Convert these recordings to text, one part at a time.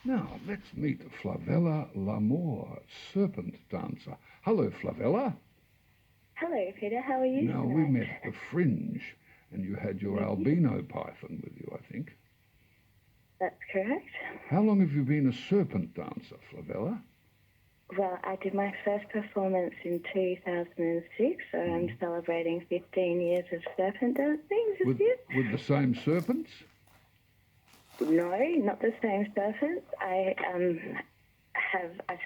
Now, let's meet Flavella Lamour, serpent dancer. Hello, Flavella. Hello, Peter. How are you Now, we tonight? met at the Fringe, and you had your albino python with you, I think. That's correct. How long have you been a serpent dancer, Flavella? Well, I did my first performance in 2006, so I'm celebrating 15 years of serpent dancing this year. With the same serpents? No, not the same serpents. I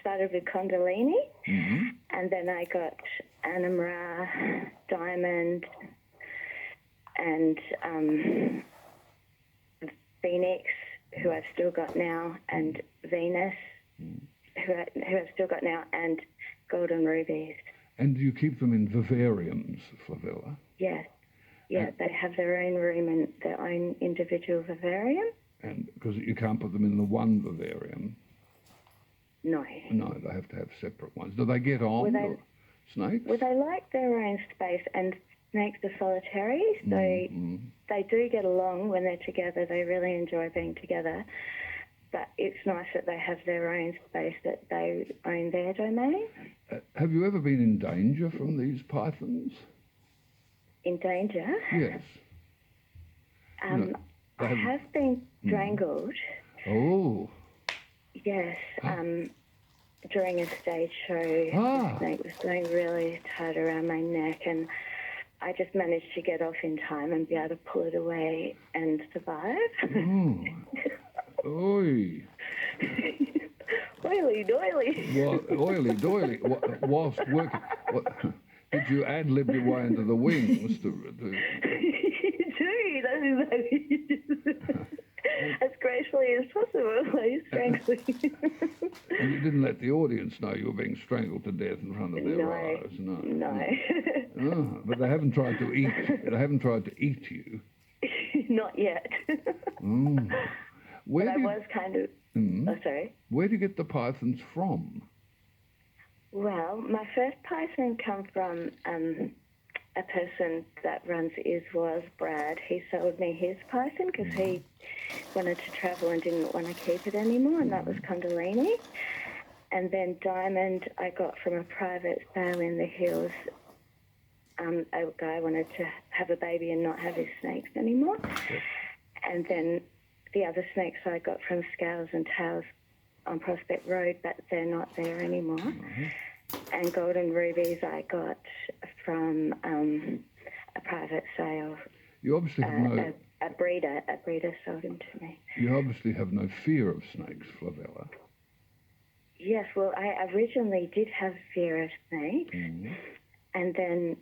started with Kundalini, and then I got Anamra, Diamond, and Phoenix, who I've still got now, and Venus, who I've still got now, and Golden Rubies. And do you keep them in vivariums, Flavella? Yes. Yeah, they have their own room and their own individual vivarium. And because you can't put them in the one vivarium. No. No, they have to have separate ones. Do they get on, snakes? Well, they like their own space, and snakes are solitary, so they do get along when they're together. They really enjoy being together. But it's nice that they have their own space, that they own their domain. Have you ever been in danger from these pythons? In danger? Yes. I have been strangled. Oh. Yes. During a stage show, the snake was going really tight around my neck, and I just managed to get off in time and be able to pull it away and survive. Oh. Oi. Oily doily. Well, oily doily. Whilst working, did you ad-lib your way into the wings? As gracefully as possible, like strangling. And you didn't let the audience know you were being strangled to death in front of their eyes. No. Oh, but they haven't tried to eat. They haven't tried to eat you. Not yet. Where but I was kind of. Oh, sorry. Where do you get the pythons from? Well, my first python come from a person that runs Iswas, Brad. He sold me his python because he wanted to travel and didn't want to keep it anymore, and that was Kundalini. And then Diamond I got from a private sale in the hills. A guy wanted to have a baby and not have his snakes anymore. And then the other snakes I got from Scales and Tails on Prospect Road, but they're not there anymore. And Golden Rubies I got from a private sale. You obviously have a breeder sold him to me. You obviously have no fear of snakes, Flavella. Yes, well, I originally did have fear of snakes. And then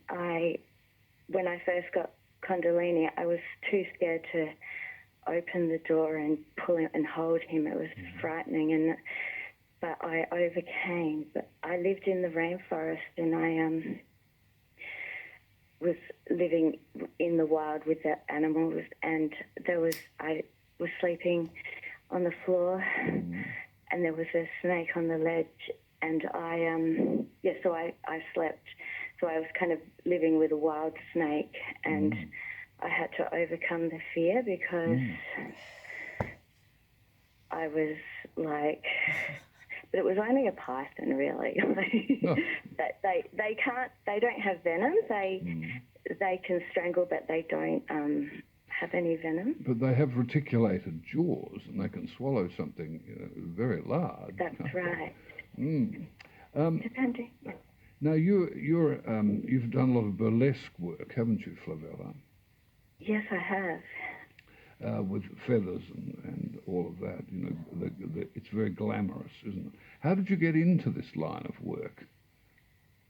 when I first got Kundalini, I was too scared to open the door and pull him and hold him. It was frightening, but I overcame. But I lived in the rainforest, and I was living in the wild with the animals, and I was sleeping on the floor, and there was a snake on the ledge, and so I slept. So I was kind of living with a wild snake, and I had to overcome the fear because I was like, but it was only a python, really. They don't have venom. They can strangle, but they don't have any venom. But they have reticulated jaws, and they can swallow something very large. That's right. Depending. Now you've done a lot of burlesque work, haven't you, Flavella? Yes, I have. With feathers and all of that, it's very glamorous, isn't it? How did you get into this line of work?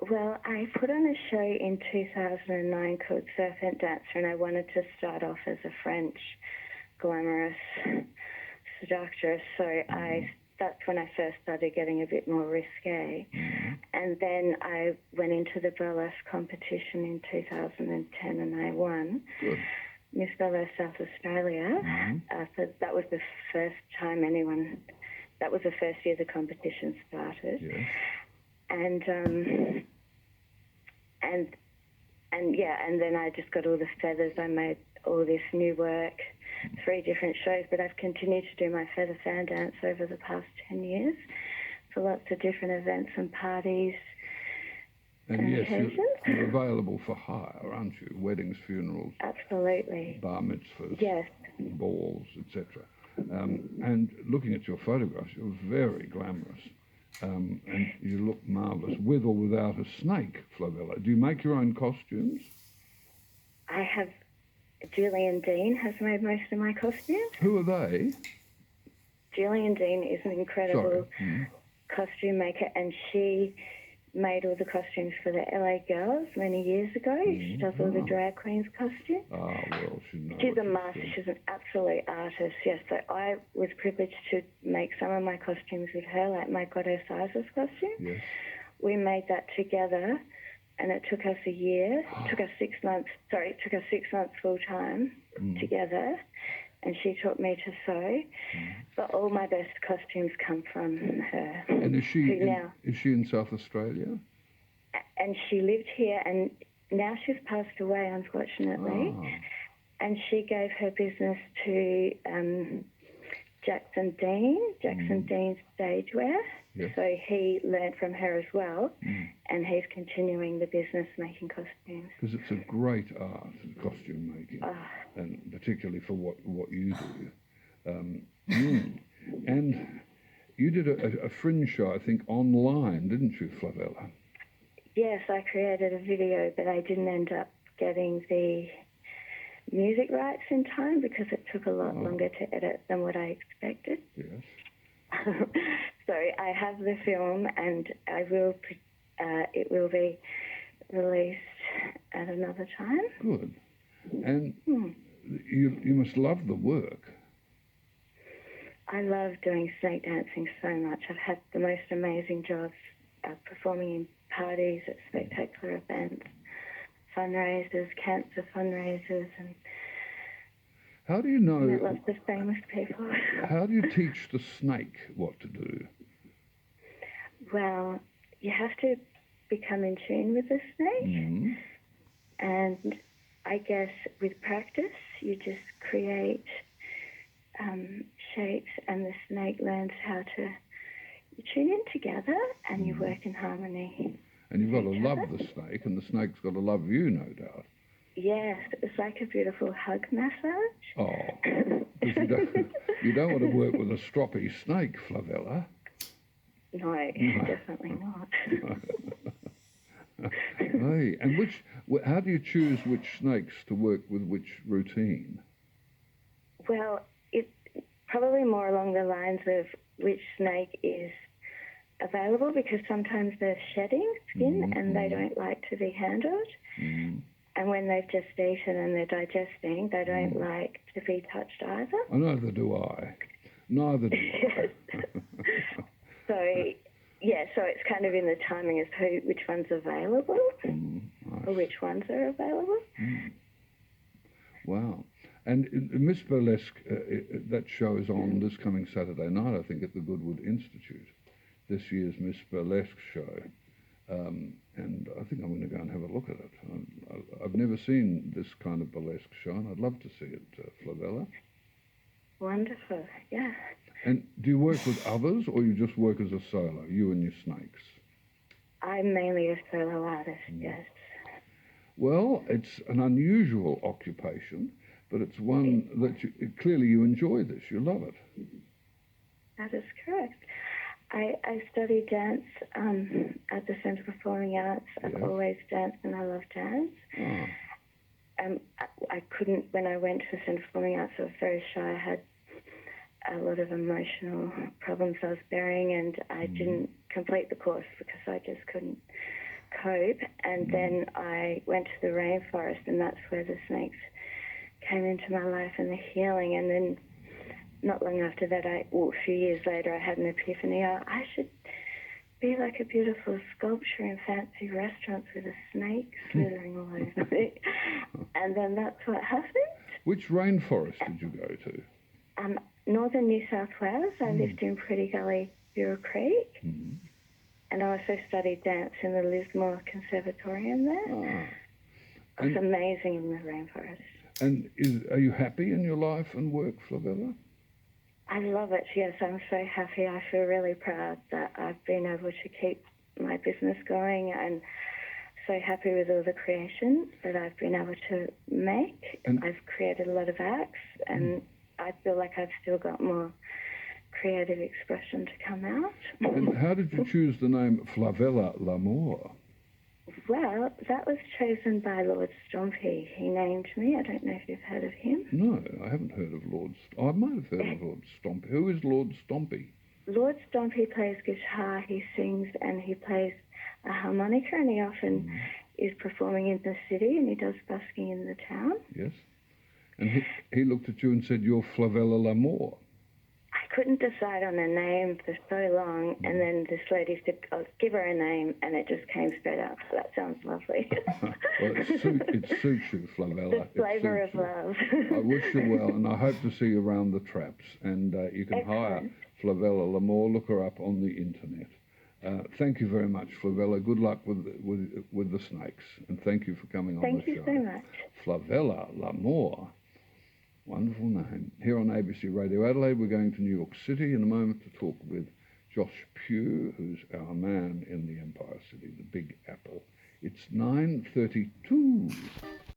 Well, I put on a show in 2009 called Serpent Dancer, and I wanted to start off as a French glamorous seductress, so that's when I first started getting a bit more risque. And then I went into the burlesque competition in 2010, and I won. Good. Miss Burlesque South Australia. So that was the first time that was the first year the competition started. Yes. And then I just got all the feathers. I made all this new work, 3 different shows, but I've continued to do my feather fan dance over the past 10 years for lots of different events and parties. And yes, occasions. you're available for hire, aren't you? Weddings, funerals, Absolutely. bar mitzvahs, Yes. balls, etc. And looking at your photographs, you're very glamorous. And you look marvellous, with or without a snake, Flavella. Do you make your own costumes? I have, Gillian Dean has made most of my costumes. Who are they? Gillian Dean is an incredible Sorry. costume maker, and she made all the costumes for the LA Girls many years ago. She does all the drag queens costumes. Ah, well, she knows. She's a master. She's an absolute artist, yes. So I was privileged to make some of my costumes with her, like my God Osiris costume. Yes. We made that together, and it took us a year. It took us 6 months. Sorry, it took us 6 months full time together, and she taught me to sew. But all my best costumes come from her. And is she Who is she in South Australia? And she lived here, and now she's passed away, unfortunately. Ah. And she gave her business to Jackson Dean Stagewear. Yes. So he learned from her as well, and he's continuing the business making costumes. Because it's a great art, costume making, and particularly for what you do. And you did a fringe show, I think, online, didn't you, Flavella? Yes, I created a video, but I didn't end up getting the music rights in time because it took a lot longer to edit than what I expected. Yes. So I have the film, and it will be released at another time. Good. And you must love the work. I love doing snake dancing so much. I've had the most amazing jobs performing in parties, at spectacular events, fundraisers, cancer fundraisers, and How do you know? met lots of famous people. How do you teach the snake what to do? Well, you have to become in tune with the snake, and I guess with practice, you just create shapes, and the snake learns how to tune in together, and you work in harmony. And you've got to love the snake, and the snake's got to love you, no doubt. Yes, it's like a beautiful hug massage. Oh, 'cause you don't want to work with a stroppy snake, Flavella. No, definitely not. Hey, and how do you choose which snakes to work with which routine? Well, it's probably more along the lines of which snake is available, because sometimes they're shedding skin and they don't like to be handled. And when they've just eaten and they're digesting, they don't like to be touched either. Oh, neither do I. Neither do I. So it's kind of in the timing as to which one's available or which ones are available. Wow. And Miss Burlesque, that show is on this coming Saturday night, I think, at the Goodwood Institute. This year's Miss Burlesque show. And I think I'm going to go and have a look at it. I've never seen this kind of burlesque show, and I'd love to see it, Flavella. Wonderful, yeah. And do you work with others, or you just work as a solo, you and your snakes? I'm mainly a solo artist, yes. Well, it's an unusual occupation, but it's one that clearly you enjoy this. You love it. That is correct. I studied dance at the Centre for Performing Arts. I've always danced, and I love dance. I couldn't, when I went to the Centre for Performing Arts, I was very shy. I had a lot of emotional problems I was bearing, and I didn't complete the course because I just couldn't cope. And then I went to the rainforest, and that's where the snakes came into my life and the healing. And then not long after that, a few years later, I had an epiphany. I should be like a beautiful sculpture in fancy restaurants with a snake slithering all over me. And then that's what happened. Which rainforest did you go to? Northern New South Wales. I lived in Pretty Gully, Bureau Creek. And I also studied dance in the Lismore Conservatorium there. It was amazing in the rainforest. And are you happy in your life and work, Flavella? I love it. Yes, I'm so happy. I feel really proud that I've been able to keep my business going, and so happy with all the creations that I've been able to make. And I've created a lot of acts, and I feel like I've still got more creative expression to come out. and how did you choose the name Flavella L'Amour? Well, that was chosen by Lord Stompy. He named me. I don't know if you've heard of him. No, I haven't heard of Lord. I might have heard of Lord Stompy. Who is Lord Stompy? Lord Stompy plays guitar, he sings, and he plays a harmonica, and he often is performing in the city, and he does busking in the town. Yes. And he looked at you and said, "You're Flavella L'Amour." I couldn't decide on a name for so long, and then this lady said, "I'll give her a name," and it just came straight up. So that sounds lovely. Well, it suits you, Flavella. The flavour It of suits you. love. I wish you well, and I hope to see you around the traps. And you can hire Excellent. Flavella L'Amour. Look her up on the internet. Thank you very much, Flavella. Good luck with the snakes, and thank you for coming on Thank the you show. so much. Flavella L'Amour. Wonderful name. Here on ABC Radio Adelaide, we're going to New York City in a moment to talk with Josh Pugh, who's our man in the Empire City, the Big Apple. It's 9:32.